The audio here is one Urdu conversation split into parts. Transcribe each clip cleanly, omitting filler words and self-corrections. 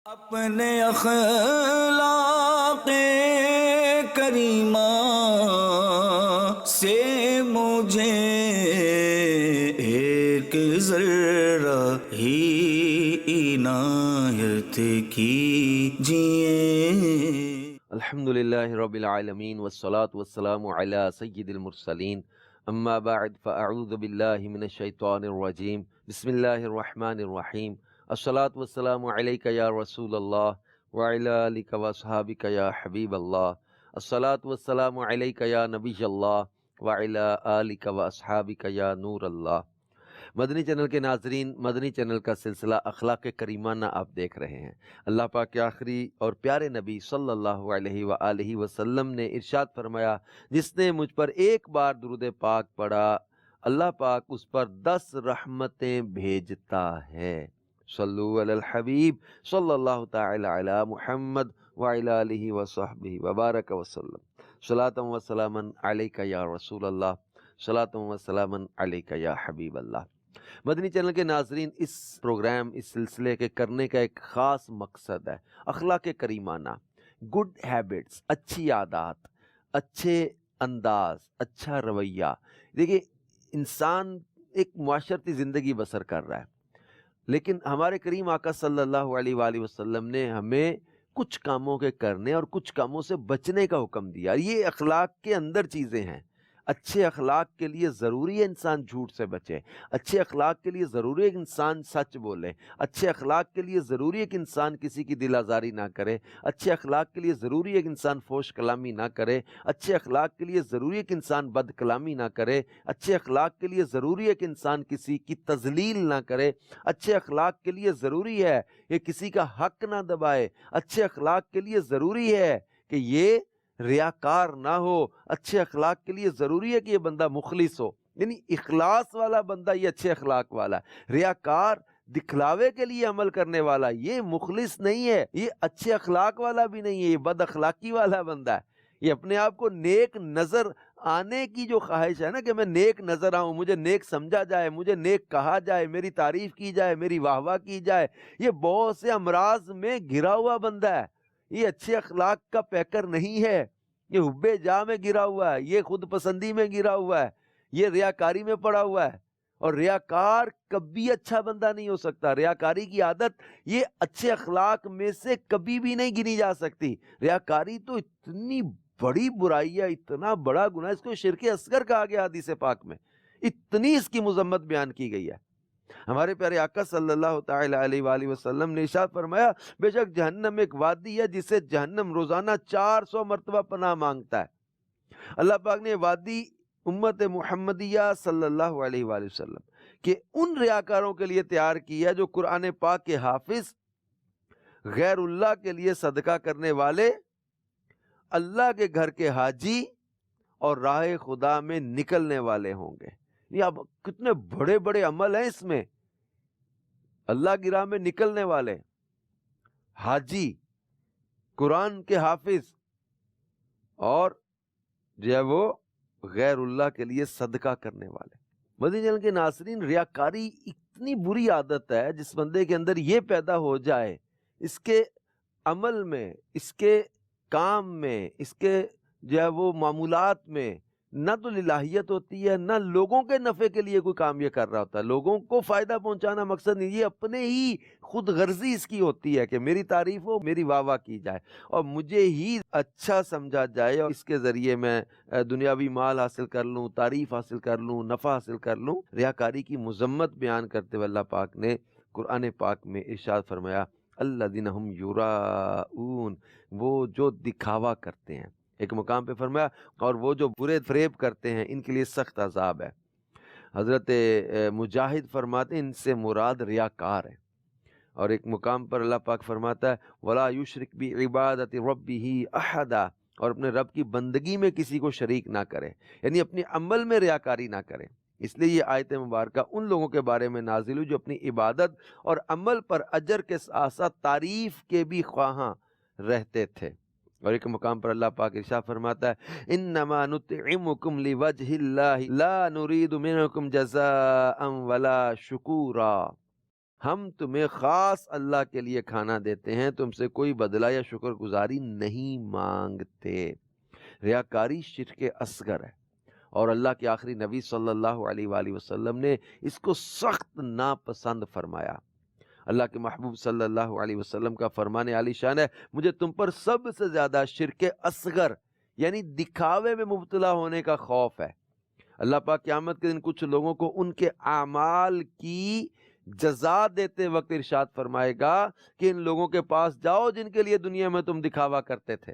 اپنے اخلاق کریمہ سے مجھے ایک ذرہ ہی عنایت کیجئے۔ الحمدللہ رب العالمین والصلاة والسلام علی سید المرسلین، اما بعد فاعوذ باللہ من الشیطان الرجیم، بسم اللہ الرحمن الرحیم۔ الصلاة والسلام علیک یا رسول اللہ وعلی آلک واصحابک یا حبیب اللہ۔ الصلاة والسلام علیک یا نبی اللہ وعلی آلک واصحابک یا نور اللہ۔ مدنی چینل کے ناظرین، مدنی چینل کا سلسلہ اخلاق کریمانہ آپ دیکھ رہے ہیں۔ اللہ پاک کے آخری اور پیارے نبی صلی اللہ علیہ وآلہ وسلم نے ارشاد فرمایا، جس نے مجھ پر ایک بار درود پاک پڑھا اللہ پاک اس پر 10 رحمتیں بھیجتا ہے۔ صلو علی الحبیب صلی اللہ تعالی علی محمد وعلی آلہ وصحبہ وبارک وسلم۔ صلاۃ و سلاما علیک یا رسول اللہ، صلاۃ و سلاما علیک یا حبیب اللہ۔ مدنی چینل کے ناظرین، اس پروگرام، اس سلسلے کے کرنے کا ایک خاص مقصد ہے اخلاق کریمانہ، گڈ ہیبٹس، اچھی عادات، اچھے انداز، اچھا رویہ۔ دیکھیے، انسان ایک معاشرتی زندگی بسر کر رہا ہے، لیکن ہمارے کریم آقا صلی اللہ علیہ وآلہ وسلم نے ہمیں کچھ کاموں کے کرنے اور کچھ کاموں سے بچنے کا حکم دیا۔ یہ اخلاق کے اندر چیزیں ہیں۔ اچھے اخلاق کے لیے ضروری ہے انسان جھوٹ سے بچے، اچھے اخلاق کے لیے ضروری ہے کہ انسان سچ بولے، اچھے اخلاق کے لیے ضروری ہے کہ انسان کسی کی دل آزاری نہ کرے، اچھے اخلاق کے لیے ضروری ہے کہ انسان فحش کلامی نہ کرے، اچھے اخلاق کے لیے ضروری ہے کہ انسان بد کلامی نہ کرے، اچھے اخلاق کے لیے ضروری ہے کہ انسان کسی کی تذلیل نہ کرے، اچھے اخلاق کے لیے ضروری ہے کہ کسی کا حق نہ دبائے، اچھے اخلاق کے لیے ضروری ہے کہ یہ ریاکار نہ ہو، اچھے اخلاق کے لیے ضروری ہے کہ یہ بندہ مخلص ہو، یعنی اخلاص والا بندہ یہ اچھے اخلاق والا ہے۔ ریاکار، دکھلاوے کے لیے عمل کرنے والا یہ مخلص نہیں ہے، یہ اچھے اخلاق والا بھی نہیں ہے، یہ بد اخلاقی والا بندہ ہے۔ یہ اپنے آپ کو نیک نظر آنے کی جو خواہش ہے نا، کہ میں نیک نظر آؤں، مجھے نیک سمجھا جائے، مجھے نیک کہا جائے، میری تعریف کی جائے، میری واہ واہ کی جائے، یہ بہت سے امراض میں گھرا ہوا بندہ ہے۔ یہ اچھے اخلاق کا پیکر نہیں ہے، یہ حب جاہ میں گرا ہوا ہے، یہ خود پسندی میں گرا ہوا ہے، یہ ریاکاری میں پڑا ہوا ہے۔ اور ریاکار کبھی اچھا بندہ نہیں ہو سکتا۔ ریاکاری کی عادت یہ اچھے اخلاق میں سے کبھی بھی نہیں گنی جا سکتی۔ ریاکاری تو اتنی بڑی برائی ہے، اتنا بڑا گناہ، اس کو شرک اصغر کہا گیا حدیث پاک میں، اتنی اس کی مذمت بیان کی گئی ہے۔ ہمارے پیارے آقا صلی اللہ تعالی علیہ وآلہ وسلم نے ارشاد فرمایا، بے شک جہنم ایک وادی ہے جسے جہنم روزانہ 400 مرتبہ پناہ مانگتا ہے۔ اللہ پاک نے وادی امت محمدیہ صلی اللہ علیہ وآلہ وسلم کہ ان ریاکاروں کے لیے تیار کی ہے جو قرآن پاک کے حافظ، غیر اللہ کے لیے صدقہ کرنے والے، اللہ کے گھر کے حاجی اور راہ خدا میں نکلنے والے ہوں گے۔ یہ اب کتنے بڑے بڑے عمل ہیں اس میں، اللہ کی راہ میں نکلنے والے، حاجی، قرآن کے حافظ، اور جو ہے وہ غیر اللہ کے لیے صدقہ کرنے والے۔ مدنی چینل کے ناظرین، ریاکاری اتنی بری عادت ہے، جس بندے کے اندر یہ پیدا ہو جائے، اس کے عمل میں، اس کے کام میں، اس کے جو ہے وہ معمولات میں نہ تو الہیت ہوتی ہے، نہ لوگوں کے نفع کے لیے کوئی کام یہ کر رہا ہوتا ہے، لوگوں کو فائدہ پہنچانا مقصد نہیں، یہ اپنے ہی خود غرضی اس کی ہوتی ہے کہ میری تعریف ہو، میری واہ واہ کی جائے اور مجھے ہی اچھا سمجھا جائے، اور اس کے ذریعے میں دنیاوی مال حاصل کر لوں، تعریف حاصل کر لوں، نفع حاصل کر لوں۔ ریاکاری کی مذمت بیان کرتے ہوئے اللہ پاک نے قرآن پاک میں ارشاد فرمایا، الذین ہم یراؤون، وہ جو دکھاوا کرتے ہیں۔ ایک مقام پہ فرمایا، اور وہ جو برے فریب کرتے ہیں ان کے لیے سخت عذاب ہے۔ حضرت مجاہد فرماتے ہیں ان سے مراد ریاکار ہے۔ اور ایک مقام پر اللہ پاک فرماتا ہے، وَلَا يُشْرِكْ بِعِبَادَةِ رَبِّهِ أَحَدًا، اور اپنے رب کی بندگی میں کسی کو شریک نہ کرے، یعنی اپنے عمل میں ریاکاری نہ کرے۔ اس لیے یہ آیت مبارکہ ان لوگوں کے بارے میں نازل ہوئی جو اپنی عبادت اور عمل پر اجر کے ساتھ ساتھ تعریف کے بھی خواہاں رہتے تھے۔ اور ایک مقام پر اللہ پاک ارشاد فرماتا ہے، انما نطعمکم لوجہ اللہ لا نرید منکم جزاء ولا شکورا۔ ہم تمہیں خاص اللہ کے لیے کھانا دیتے ہیں، تم سے کوئی بدلہ یا شکر گزاری نہیں مانگتے۔ ریاکاری شرک اصغر ہے، اور اللہ کے آخری نبی صلی اللہ علیہ وآلہ وسلم نے اس کو سخت ناپسند فرمایا۔ اللہ کے محبوب صلی اللہ علیہ وسلم کا فرمان عالی شان ہے، مجھے تم پر سب سے زیادہ شرک اصغر یعنی دکھاوے میں مبتلا ہونے کا خوف ہے۔ اللہ پاک قیامت کے دن کچھ لوگوں کو ان کے اعمال کی جزا دیتے وقت ارشاد فرمائے گا کہ ان لوگوں کے پاس جاؤ جن کے لیے دنیا میں تم دکھاوا کرتے تھے،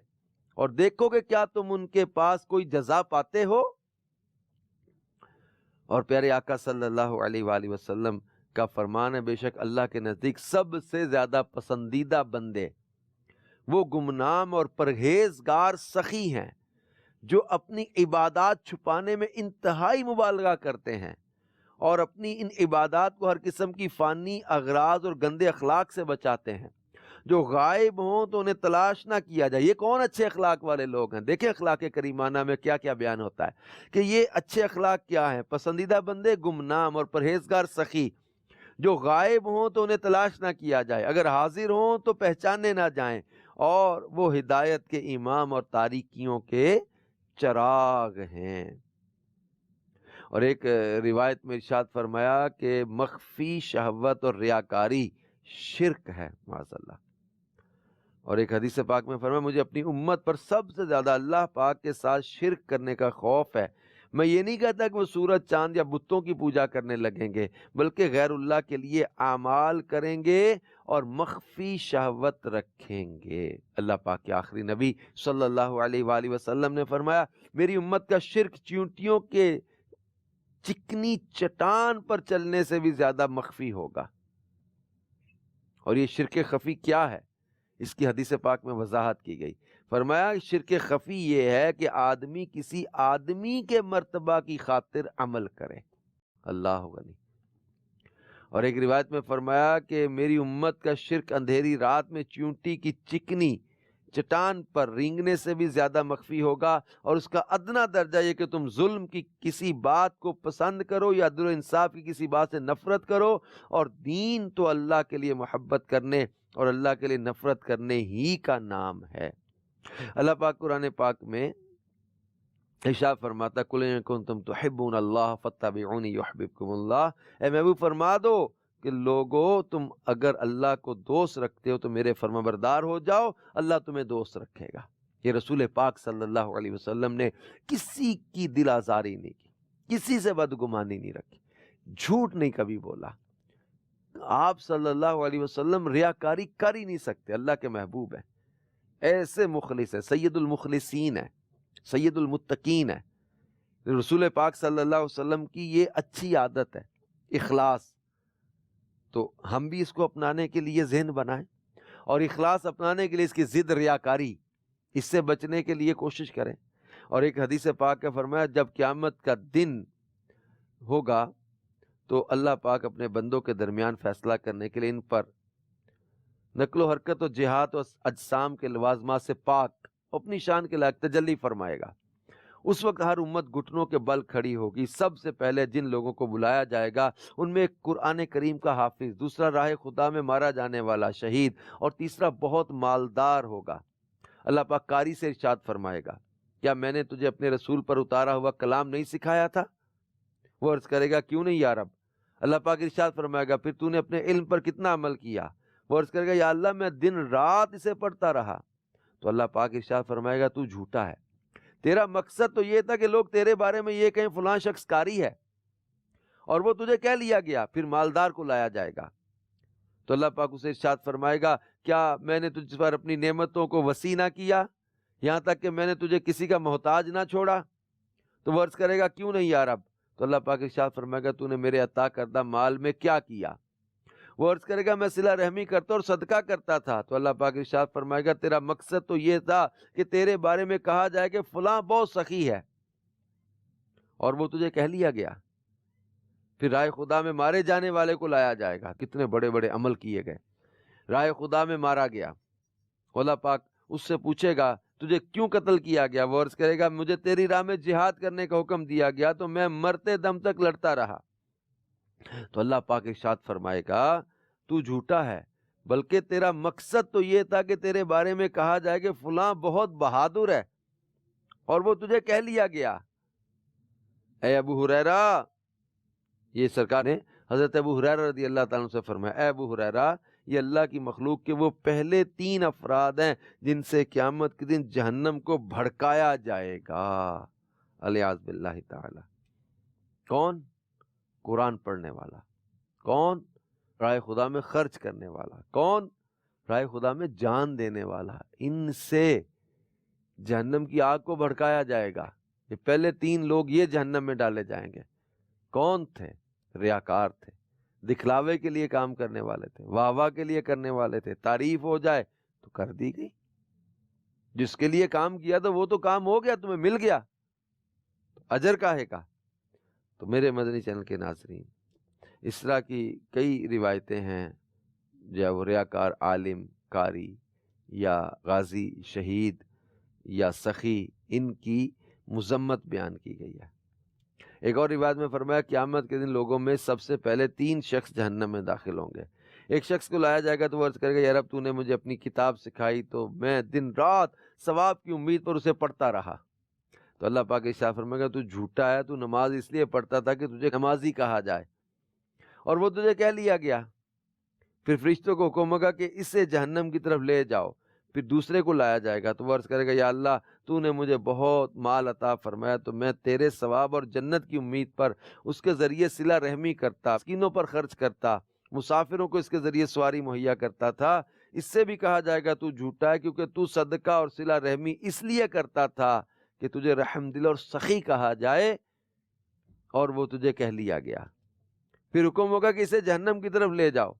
اور دیکھو کہ کیا تم ان کے پاس کوئی جزا پاتے ہو۔ اور پیارے آقا صلی اللہ علیہ وآلہ وسلم کا فرمان ہے، بے شک اللہ کے نزدیک سب سے زیادہ پسندیدہ بندے وہ گمنام اور پرہیزگار سخی ہیں جو اپنی عبادات چھپانے میں انتہائی مبالغہ کرتے ہیں اور اپنی ان عبادات کو ہر قسم کی فانی اغراض اور گندے اخلاق سے بچاتے ہیں۔ جو غائب ہوں تو انہیں تلاش نہ کیا جائے۔ یہ کون اچھے اخلاق والے لوگ ہیں؟ دیکھیں اخلاق کریمانہ میں کیا کیا بیان ہوتا ہے کہ یہ اچھے اخلاق کیا ہیں۔ پسندیدہ بندے گمنام اور پرہیزگار سخی، جو غائب ہوں تو انہیں تلاش نہ کیا جائے، اگر حاضر ہوں تو پہچانے نہ جائیں، اور وہ ہدایت کے امام اور تاریکیوں کے چراغ ہیں۔ اور ایک روایت میں ارشاد فرمایا کہ مخفی شہوت اور ریاکاری شرک ہے، معاذ اللہ۔ اور ایک حدیث پاک میں فرمایا، مجھے اپنی امت پر سب سے زیادہ اللہ پاک کے ساتھ شرک کرنے کا خوف ہے۔ میں یہ نہیں کہتا کہ وہ سورج چاند یا بتوں کی پوجا کرنے لگیں گے، بلکہ غیر اللہ کے لیے اعمال کریں گے اور مخفی شہوت رکھیں گے۔ اللہ پاک کے آخری نبی صلی اللہ علیہ وآلہ وسلم نے فرمایا، میری امت کا شرک چیونٹیوں کے چکنی چٹان پر چلنے سے بھی زیادہ مخفی ہوگا۔ اور یہ شرک خفی کیا ہے؟ اس کی حدیث پاک میں وضاحت کی گئی۔ فرمایا شرک خفی یہ ہے کہ آدمی کسی آدمی کے مرتبہ کی خاطر عمل کرے۔ اللہ غنی۔ اور ایک روایت میں فرمایا کہ میری امت کا شرک اندھیری رات میں چیونٹی کی چکنی چٹان پر رینگنے سے بھی زیادہ مخفی ہوگا، اور اس کا ادنا درجہ یہ کہ تم ظلم کی کسی بات کو پسند کرو یا عدل و انصاف کی کسی بات سے نفرت کرو، اور دین تو اللہ کے لیے محبت کرنے اور اللہ کے لیے نفرت کرنے ہی کا نام ہے۔ اللہ پاک قرآن پاک میں ارشاد فرماتا، قُلْ إِن كُنتُمْ تُحِبُّونَ اللَّهَ فَاتَّبِعُونِي يُحْبِبْكُمُ اللَّهُ، اے محبوب فرما دو کہ لوگو تم اگر اللہ کو دوست رکھتے ہو تو میرے فرمانبردار ہو جاؤ، اللہ تمہیں دوست رکھے گا۔ یہ رسول پاک صلی اللہ علیہ وسلم نے کسی کی دل آزاری نہیں کی، کسی سے بدگمانی نہیں رکھی، جھوٹ نہیں کبھی بولا۔ آپ صلی اللہ علیہ وسلم ریاکاری کر ہی نہیں سکتے، اللہ کے محبوب ہیں، ایسے مخلص ہیں، سید المخلصین ہیں، سید المتقین ہے۔ رسول پاک صلی اللہ علیہ وسلم کی یہ اچھی عادت ہے، اخلاص۔ تو ہم بھی اس کو اپنانے کے لیے ذہن بنائیں، اور اخلاص اپنانے کے لیے اس کی ضد ریاکاری، اس سے بچنے کے لیے کوشش کریں۔ اور ایک حدیث پاک کا فرمایا، جب قیامت کا دن ہوگا تو اللہ پاک اپنے بندوں کے درمیان فیصلہ کرنے کے لیے ان پر نقل و حرکت و جہاد و اجسام کے لوازمات سے پاک اپنی شان کے لائق تجلی فرمائے گا۔ اس وقت ہر امت گھٹنوں کے بل کھڑی ہوگی۔ سب سے پہلے جن لوگوں کو بلایا جائے گا ان میں ایک قرآن کریم کا حافظ، دوسرا راہ خدا میں مارا جانے والا شہید، اور تیسرا بہت مالدار ہوگا۔ اللہ پاک قاری سے ارشاد فرمائے گا، کیا میں نے تجھے اپنے رسول پر اتارا ہوا کلام نہیں سکھایا تھا؟ وہ عرض کرے گا، کیوں نہیں یا رب؟ اللہ پاک ارشاد فرمائے گا، پھر تو نے اپنے علم پر کتنا عمل کیا؟ وہ عرض کرے گا، یا اللہ میں دن رات اسے پڑھتا رہا۔ تو اللہ پاک ارشاد فرمائے گا، تو جھوٹا ہے، تیرا مقصد تو یہ تھا کہ لوگ تیرے بارے میں یہ کہیں فلاں شخص قاری ہے، اور وہ تجھے کہہ لیا گیا۔ پھر مالدار کو لایا جائے گا تو اللہ پاک اسے ارشاد فرمائے گا، کیا میں نے تجھ پر اپنی نعمتوں کو وسیع نہ کیا، یہاں تک کہ میں نے تجھے کسی کا محتاج نہ چھوڑا؟ تو وہ عرض کرے گا، کیوں نہیں یا رب؟ تو اللہ پاک ارشاد فرمائے گا، تو نے میرے عطا کردہ مال میں کیا کیا؟ وہ عرض کرے گا، میں صلہ رحمی کرتا اور صدقہ کرتا تھا۔ تو اللہ پاک ارشاد فرمائے گا، تیرا مقصد تو یہ تھا کہ تیرے بارے میں کہا جائے کہ فلاں بہت سخی ہے، اور وہ تجھے کہہ لیا گیا۔ پھر رائے خدا میں مارے جانے والے کو لایا جائے گا، کتنے بڑے بڑے عمل کیے گئے، رائے خدا میں مارا گیا۔ اللہ پاک اس سے پوچھے گا، تجھے کیوں قتل کیا گیا؟ وہ عرض کرے گا، مجھے تیری راہ میں جہاد کرنے کا حکم دیا گیا تو میں مرتے دم تک لڑتا رہا۔ تو اللہ پاک ارشاد فرمائے گا، تو جھوٹا ہے، بلکہ تیرا مقصد تو یہ تھا کہ تیرے بارے میں کہا جائے کہ فلاں بہت بہادر ہے اور وہ تجھے کہہ لیا گیا۔ اے ابو ہریرہ، یہ سرکار نے حضرت ابو ہریرہ رضی اللہ تعالیٰ عنہ سے فرمایا، اے ابو ہریرہ، یہ اللہ کی مخلوق کے وہ پہلے 3 افراد ہیں جن سے قیامت کے دن جہنم کو بھڑکایا جائے گا، الیاذ باللہ تعالی۔ کون؟ قرآن پڑھنے والا۔ کون؟ راہ خدا میں خرچ کرنے والا۔ کون؟ راہ خدا میں جان دینے والا۔ ان سے جہنم کی آگ کو بھڑکایا جائے گا۔ یہ پہلے 3 لوگ یہ جہنم میں ڈالے جائیں گے۔ کون تھے؟ ریاکار تھے، دکھلاوے کے لیے کام کرنے والے تھے، واہ واہ کے لیے کرنے والے تھے، تعریف ہو جائے تو کر دی گئی۔ جس کے لیے کام کیا تو وہ تو کام ہو گیا، تمہیں مل گیا، اجر کاہے کا؟ تو میرے مدنی چینل کے ناظرین، اس طرح کی کئی روایتیں ہیں، یا وہ ریاکار عالم، قاری یا غازی، شہید یا سخی، ان کی مذمت بیان کی گئی ہے۔ ایک اور روایت میں فرمایا قیامت کے دن لوگوں میں سب سے پہلے 3 شخص جہنم میں داخل ہوں گے۔ ایک شخص کو لایا جائے گا تو وہ عرض کرے گا، یا رب تو نے مجھے اپنی کتاب سکھائی تو میں دن رات ثواب کی امید پر اسے پڑھتا رہا۔ تو اللہ پاک ارشاد فرمائے گا، تو جھوٹا ہے، تو نماز اس لیے پڑھتا تھا کہ تجھے نمازی کہا جائے اور وہ تجھے کہہ لیا گیا۔ پھر فرشتوں کو حکم ہوگا کہ اسے جہنم کی طرف لے جاؤ۔ پھر دوسرے کو لایا جائے گا تو وہ عرض کرے گا، یا اللہ تو نے مجھے بہت مال عطا فرمایا تو میں تیرے ثواب اور جنت کی امید پر اس کے ذریعے صلہ رحمی کرتا، مسکینوں پر خرچ کرتا، مسافروں کو اس کے ذریعے سواری مہیا کرتا تھا۔ اس سے بھی کہا جائے گا تو جھوٹا ہے، کیونکہ تو صدقہ اور صلہ رحمی اس لیے کرتا تھا کہ تجھے رحم دل اور سخی کہا جائے، اور وہ تجھے کہہ لیا گیا۔ پھر حکم ہوگا کہ اسے جہنم کی طرف لے جاؤ۔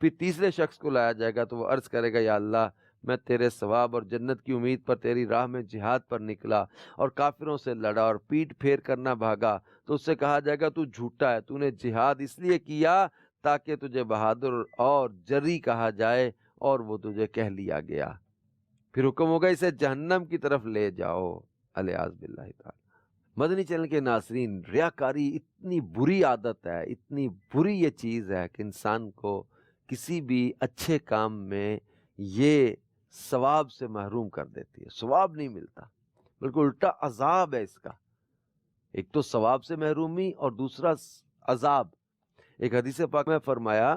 پھر تیسرے شخص کو لایا جائے گا تو وہ عرض کرے گا، یا اللہ میں تیرے ثواب اور جنت کی امید پر تیری راہ میں جہاد پر نکلا اور کافروں سے لڑا اور پیٹ پھیر کرنا بھاگا۔ تو اس سے کہا جائے گا تو جھوٹا ہے، تو نے جہاد اس لیے کیا تاکہ تجھے بہادر اور جری کہا جائے، اور وہ تجھے کہہ لیا گیا۔ پھر حکم ہوگا اسے جہنم کی طرف لے جاؤ، الیاذ باللہ تعالی۔ مدنی چینل کے ناظرین، ریاکاری اتنی بری عادت ہے، اتنی بری یہ چیز ہے کہ انسان کو کسی بھی اچھے کام میں یہ ثواب سے محروم کر دیتی ہے۔ ثواب نہیں ملتا، بلکہ الٹا عذاب ہے اس کا۔ ایک تو ثواب سے محرومی اور دوسرا عذاب۔ ایک حدیث پاک میں فرمایا،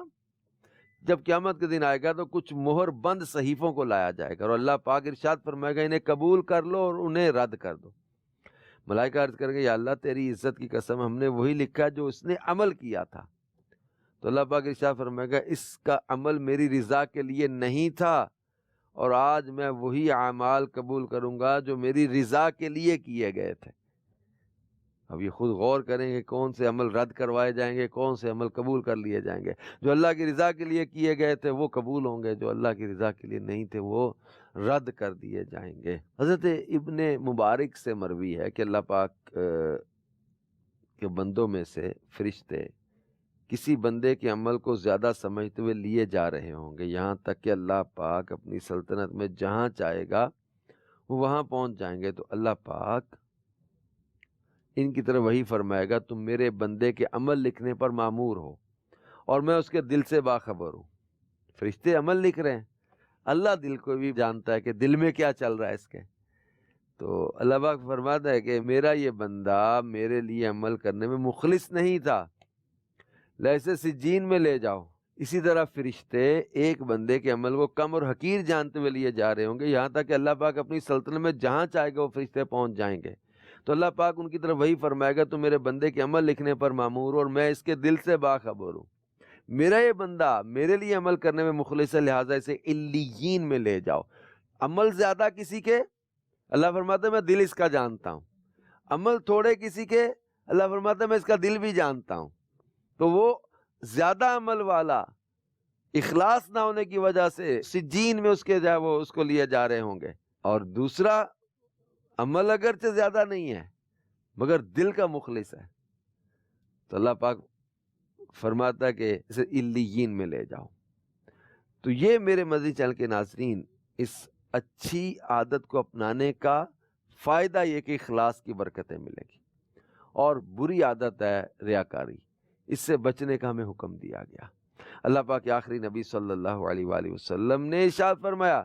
جب قیامت کے دن آئے گا تو کچھ مہر بند صحیفوں کو لایا جائے گا اور اللہ پاک ارشاد فرمائے گا، انہیں قبول کر لو اور انہیں رد کر دو۔ ملائکہ عرض کریں گے، یا اللہ تیری عزت کی قسم، ہم نے وہی لکھا جو اس نے عمل کیا تھا۔ تو اللہ پاک ارشاد فرمائے گا، اس کا عمل میری رضا کے لیے نہیں تھا، اور آج میں وہی اعمال قبول کروں گا جو میری رضا کے لیے کیے گئے تھے۔ اب یہ خود غور کریں گے کون سے عمل رد کروائے جائیں گے، کون سے عمل قبول کر لیے جائیں گے۔ جو اللہ کی رضا کے لیے کیے گئے تھے وہ قبول ہوں گے، جو اللہ کی رضا کے لیے نہیں تھے وہ رد کر دیے جائیں گے۔ حضرت ابن مبارک سے مروی ہے کہ اللہ پاک کے بندوں میں سے فرشتے کسی بندے کے عمل کو زیادہ سمجھتے ہوئے لیے جا رہے ہوں گے، یہاں تک کہ اللہ پاک اپنی سلطنت میں جہاں چاہے گا وہ وہاں پہنچ جائیں گے۔ تو اللہ پاک ان کی طرف وہی فرمائے گا، تم میرے بندے کے عمل لکھنے پر مامور ہو اور میں اس کے دل سے باخبر ہوں۔ فرشتے عمل لکھ رہے ہیں، اللہ دل کو بھی جانتا ہے کہ دل میں کیا چل رہا ہے اس کے۔ تو اللہ پاک فرماتا ہے کہ میرا یہ بندہ میرے لیے عمل کرنے میں مخلص نہیں تھا، لائسے سجین میں لے جاؤ۔ اسی طرح فرشتے ایک بندے کے عمل کو کم اور حقیر جانتے ہوئے لیے جا رہے ہوں گے، یہاں تک کہ اللہ پاک اپنی سلطنت میں جہاں چاہے گا وہ فرشتے پہنچ جائیں گے۔ تو اللہ پاک ان کی طرف وہی فرمائے گا، تو میرے بندے کے عمل لکھنے پر مامور اور میں اس کے دل سے باخبر ہوں۔ میرا یہ بندہ میرے لیے عمل کرنے میں مخلص ہے، لہٰذا اسے علیین میں لے جاؤ۔ عمل زیادہ کسی کے، اللہ فرماتا ہے میں دل اس کا جانتا ہوں۔ عمل تھوڑے کسی کے، اللہ فرماتا ہے میں اس کا دل بھی جانتا ہوں۔ تو وہ زیادہ عمل والا اخلاص نہ ہونے کی وجہ سے سجین میں اس کے جائے وہ اس کو لیے جا رہے ہوں گے، اور دوسرا عمل اگرچہ زیادہ نہیں ہے مگر دل کا مخلص ہے، تو اللہ پاک فرماتا ہے کہ اسے علیین میں لے جاؤ۔ تو یہ میرے مدنی چینل کے ناظرین، اس اچھی عادت کو اپنانے کا فائدہ یہ کہ اخلاص کی برکتیں ملیں گی، اور بری عادت ہے ریاکاری، اس سے بچنے کا ہمیں حکم دیا گیا۔ اللہ پاک کے آخری نبی صلی اللہ علیہ وآلہ وسلم نے ارشاد فرمایا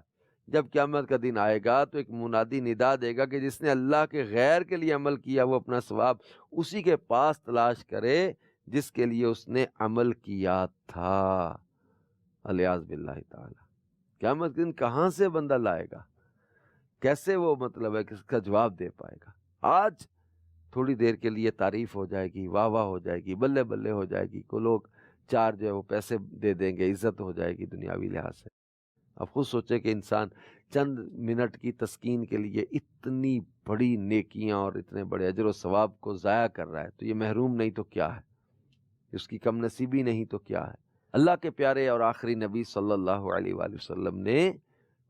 جب قیامت کا دن آئے گا تو ایک منادی ندا دے گا کہ جس نے اللہ کے غیر کے لیے عمل کیا وہ اپنا ثواب اسی کے پاس تلاش کرے جس کے لیے اس نے عمل کیا تھا۔ الیاذ باللہ تعالی، قیامت کے دن کہاں سے بندہ لائے گا؟ کیسے وہ مطلب ہے کہ اس کا جواب دے پائے گا؟ آج تھوڑی دیر کے لیے تعریف ہو جائے گی، واہ واہ ہو جائے گی، بلے بلے ہو جائے گی، کو لوگ چار جو ہے وہ پیسے دے دیں گے، عزت ہو جائے گی دنیاوی لحاظ سے۔ اب خود سوچے کہ انسان چند منٹ کی تسکین کے لیے اتنی بڑی نیکیاں اور اتنے بڑے اجر و ثواب کو ضائع کر رہا ہے، تو یہ محروم نہیں تو کیا ہے؟ اس کی کم نصیبی نہیں تو کیا ہے؟ اللہ کے پیارے اور آخری نبی صلی اللہ علیہ وآلہ وسلم نے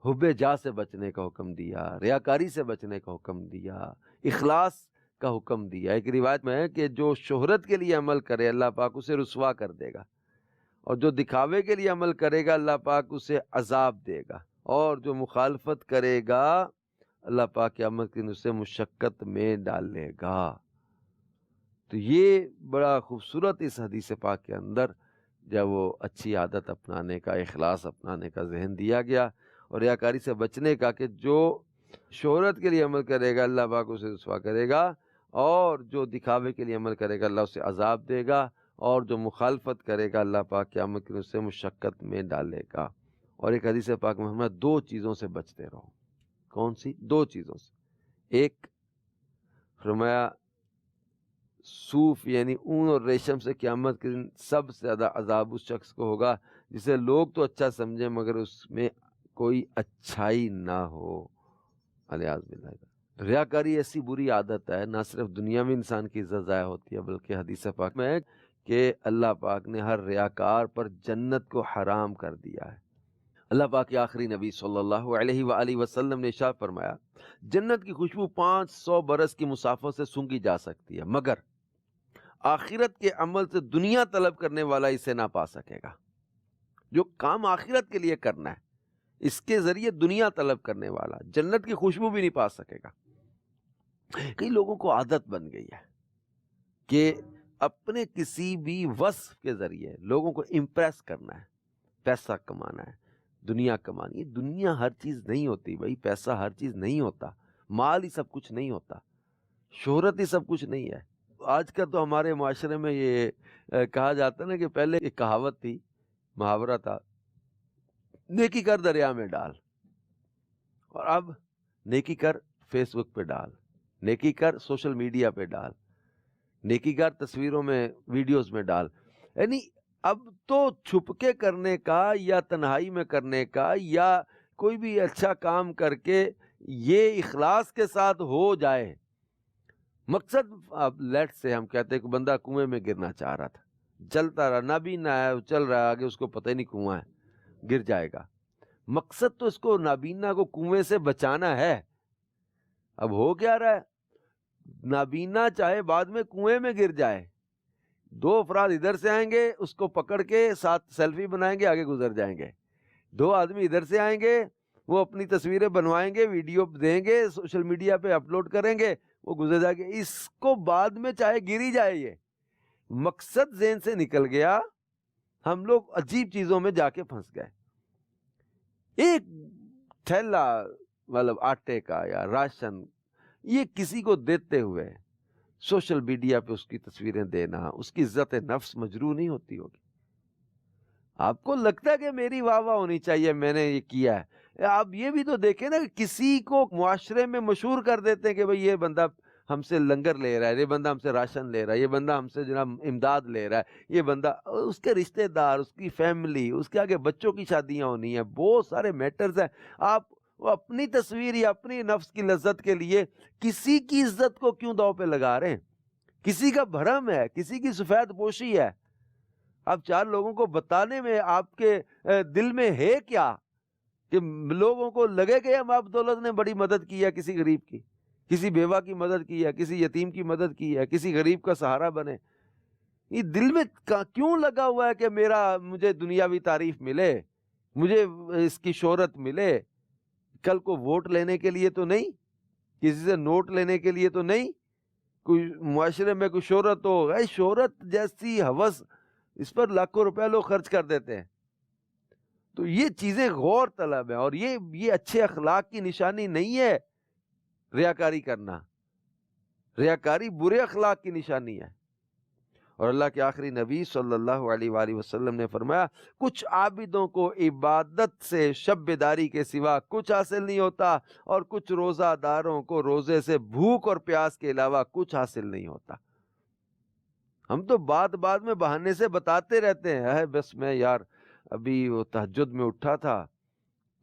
حب جاہ سے بچنے کا حکم دیا، ریاکاری سے بچنے کا حکم دیا، اخلاص کا حکم دیا۔ ایک روایت میں ہے کہ جو شہرت کے لیے عمل کرے اللہ پاک اسے رسوا کر دے گا، اور جو دکھاوے کے لیے عمل کرے گا اللہ پاک اسے عذاب دے گا، اور جو مخالفت کرے گا اللہ پاک قیامت کے دن اسے مشقت میں ڈالے گا۔ تو یہ بڑا خوبصورت اس حدیث پاک کے اندر جب وہ اچھی عادت اپنانے کا، اخلاص اپنانے کا ذہن دیا گیا، اور ریاکاری سے بچنے کا کہ جو شہرت کے لیے عمل کرے گا اللہ پاک اسے رسوا کرے گا، اور جو دکھاوے کے لیے عمل کرے گا اللہ اسے عذاب دے گا، اور جو مخالفت کرے گا اللہ پاک قیامت کے دن اسے مشقت میں ڈالے گا۔ اور ایک حدیث پاک میں ہمیں دو چیزوں سے بچتے رہو۔ کون سی دو چیزوں سے؟ ایک فرمایا صوف یعنی اون اور ریشم سے قیامت کے دن سب سے زیادہ عذاب اس شخص کو ہوگا جسے لوگ تو اچھا سمجھیں مگر اس میں کوئی اچھائی نہ ہو۔ الیاذ باللہ، ریاکاری ایسی بری عادت ہے، نہ صرف دنیا میں انسان کی عزت ضائع ہوتی ہے بلکہ حدیث پاک میں ہے کہ اللہ پاک نے ہر ریاکار پر جنت کو حرام کر دیا ہے۔ اللہ پاک کے آخری نبی صلی اللہ علیہ وآلہ وسلم نے ارشاد فرمایا جنت کی خوشبو 500 برس کی مسافت سے سونگھی جا سکتی ہے، مگر آخرت کے عمل سے دنیا طلب کرنے والا اسے نہ پا سکے گا۔ جو کام آخرت کے لیے کرنا ہے اس کے ذریعے دنیا طلب کرنے والا جنت کی خوشبو بھی نہیں پا سکے گا۔ کئی لوگوں کو عادت بن گئی ہے کہ اپنے کسی بھی وصف کے ذریعے لوگوں کو امپریس کرنا ہے، پیسہ کمانا ہے، دنیا کمانی ہے۔ دنیا ہر چیز نہیں ہوتی بھائی، پیسہ ہر چیز نہیں ہوتا، مال ہی سب کچھ نہیں ہوتا، شہرت ہی سب کچھ نہیں ہے۔ آج کا تو ہمارے معاشرے میں یہ کہا جاتا ہے نا کہ پہلے ایک کہاوت تھی، محاورہ تھا، نیکی کر دریا میں ڈال، اور اب نیکی کر فیس بک پہ ڈال، نیکی کر سوشل میڈیا پہ ڈال، نیکی کر تصویروں میں ویڈیوز میں ڈال۔ یعنی اب تو چھپ کے کرنے کا یا تنہائی میں کرنے کا یا کوئی بھی اچھا کام کر کے یہ اخلاص کے ساتھ ہو جائے۔ مقصد اب لیٹ سے ہم کہتے ہیں کہ بندہ کنویں میں گرنا چاہ رہا تھا، چلتا رہا، نابینا ہے، چل رہا ہے آگے، اس کو پتہ ہی نہیں کنواں ہے، گر جائے گا۔ مقصد تو اس کو نابینا کو کنویں سے بچانا ہے۔ اب ہو کیا رہا ہے، نابینا چاہے بعد میں کنویں میں گر جائے، دو افراد ادھر سے آئیں گے، اس کو پکڑ کے ساتھ سیلفی بنائیں گے، آگے گزر جائیں گے۔ دو آدمی ادھر سے آئیں گے، وہ اپنی تصویریں بنوائیں گے، ویڈیو دیں گے، سوشل میڈیا پہ اپلوڈ کریں گے، وہ گزر جائے گا۔ اس کو بعد میں چاہے گری جائے، یہ مقصد ذہن سے نکل گیا، ہم لوگ عجیب چیزوں میں جا کے پھنس گئے۔ ایک تھیلا مطلب آٹے کا یا راشن یہ کسی کو دیتے ہوئے سوشل میڈیا پہ اس کی تصویریں دینا، اس کی عزت نفس مجروح نہیں ہوتی ہوگی؟ آپ کو لگتا ہے کہ میری واہ واہ ہونی چاہیے، میں نے یہ کیا ہے؟ آپ یہ بھی تو دیکھیں نا کہ کسی کو معاشرے میں مشہور کر دیتے ہیں کہ بھئی یہ بندہ ہم سے لنگر لے رہا ہے، یہ بندہ ہم سے راشن لے رہا ہے، یہ بندہ ہم سے جناب امداد لے رہا ہے، یہ بندہ، اس کے رشتہ دار، اس کی فیملی، اس کے آگے بچوں کی شادیاں ہونی ہیں، بہت سارے میٹرز ہیں۔ آپ اپنی تصویر یا اپنی نفس کی لذت کے لیے کسی کی عزت کو کیوں داؤ پہ لگا رہے ہیں؟ کسی کا بھرم ہے، کسی کی سفید پوشی ہے۔ اب چار لوگوں کو بتانے میں آپ کے دل میں ہے کیا کہ لوگوں کو لگے کہ ہم آپ دولت نے بڑی مدد کی ہے، کسی غریب کی، کسی بیوہ کی مدد کی ہے، کسی یتیم کی مدد کی ہے، کسی غریب کا سہارا بنے؟ یہ دل میں کیوں لگا ہوا ہے کہ مجھے دنیاوی تعریف ملے، مجھے اس کی شہرت ملے؟ کل کو ووٹ لینے کے لیے تو نہیں، کسی سے نوٹ لینے کے لیے تو نہیں، کوئی معاشرے میں کوئی شہرت ہو۔ شہرت جیسی ہوس اس پر لاکھوں روپے لوگ خرچ کر دیتے ہیں. تو یہ چیزیں غور طلب ہے، اور یہ اچھے اخلاق کی نشانی نہیں ہے ریاکاری کرنا. ریاکاری برے اخلاق کی نشانی ہے. اور اللہ کے آخری نبی صلی اللہ علیہ وآلہ وسلم نے فرمایا کچھ عابدوں کو عبادت سے شب بیداری کے سوا کچھ حاصل نہیں ہوتا، اور کچھ روزہ داروں کو روزے سے بھوک اور پیاس کے علاوہ کچھ حاصل نہیں ہوتا. ہم تو بعد میں بہانے سے بتاتے رہتے ہیں بس میں یار ابھی وہ تہجد میں اٹھا تھا،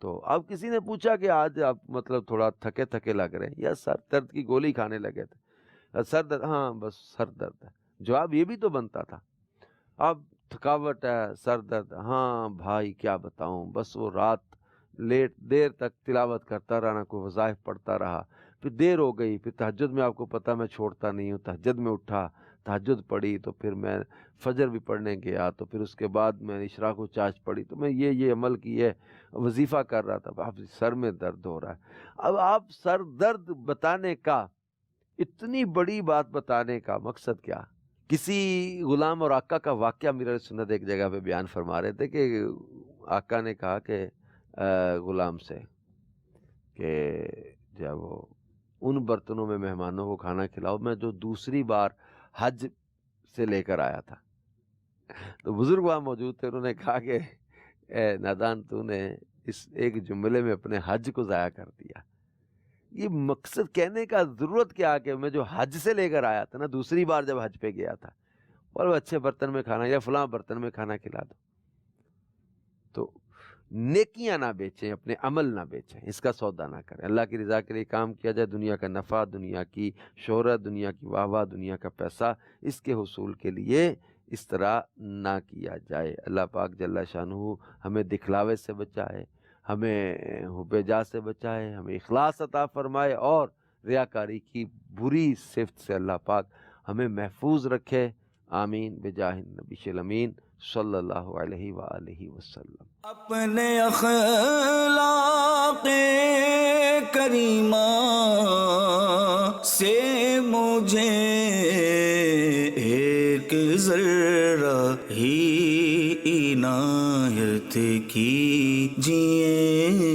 تو اب کسی نے پوچھا کہ آج آپ مطلب تھوڑا تھکے لگ رہے ہیں یا سر درد کی گولی کھانے لگے تھے. سر درد، ہاں بس سر درد ہے. جواب یہ بھی تو بنتا تھا. اب تھکاوٹ ہے، سر درد، ہاں بھائی کیا بتاؤں، بس وہ رات دیر تک تلاوت کرتا رہا، کوئی وظائف پڑھتا رہا، پھر دیر ہو گئی، پھر تہجد میں آپ کو پتہ میں چھوڑتا نہیں ہوں، تہجد میں اٹھا، تہجد پڑھی، تو پھر میں فجر بھی پڑھنے گیا، تو پھر اس کے بعد میں اشراق و چاش پڑھی، تو میں یہ عمل کیے، وظیفہ کر رہا تھا، اب سر میں درد ہو رہا ہے. اب آپ سر درد بتانے کا، اتنی بڑی بات بتانے کا مقصد کیا؟ کسی غلام اور آقا کا واقعہ میرا سنت ایک جگہ پہ بیان فرما رہے تھے کہ آقا نے کہا کہ غلام سے کہ جب وہ ان برتنوں میں مہمانوں کو کھانا کھلاؤ میں جو دوسری بار حج سے لے کر آیا تھا. تو بزرگ وہاں موجود تھے، انہوں نے کہا کہ اے نادان، تو نے اس ایک جملے میں اپنے حج کو ضائع کر دیا. یہ مقصد کہنے کا ضرورت کیا کہ میں جو حج سے لے کر آیا تھا نا، دوسری بار جب حج پہ گیا تھا، اور وہ اچھے برتن میں کھانا یا فلاں برتن میں کھانا کھلا دو. تو نیکیاں نہ بیچیں، اپنے عمل نہ بیچیں، اس کا سودا نہ کریں. اللہ کی رضا کے لیے کام کیا جائے، دنیا کا نفع، دنیا کی شہرت، دنیا کی واہ، دنیا کا پیسہ، اس کے حصول کے لیے اس طرح نہ کیا جائے. اللہ پاک جل شانہ ہمیں دکھلاوے سے بچائے، ہمیں حب جاہ سے بچائے، ہمیں اخلاص عطا فرمائے، اور ریاکاری کی بری صفت سے اللہ پاک ہمیں محفوظ رکھے. آمین بجاہ النبی الامین صلی اللہ علیہ وآلہ وسلم. اپنے اخلاق کریمہ سے مجھے ایک ذرہ ہی عنایت کیجئے.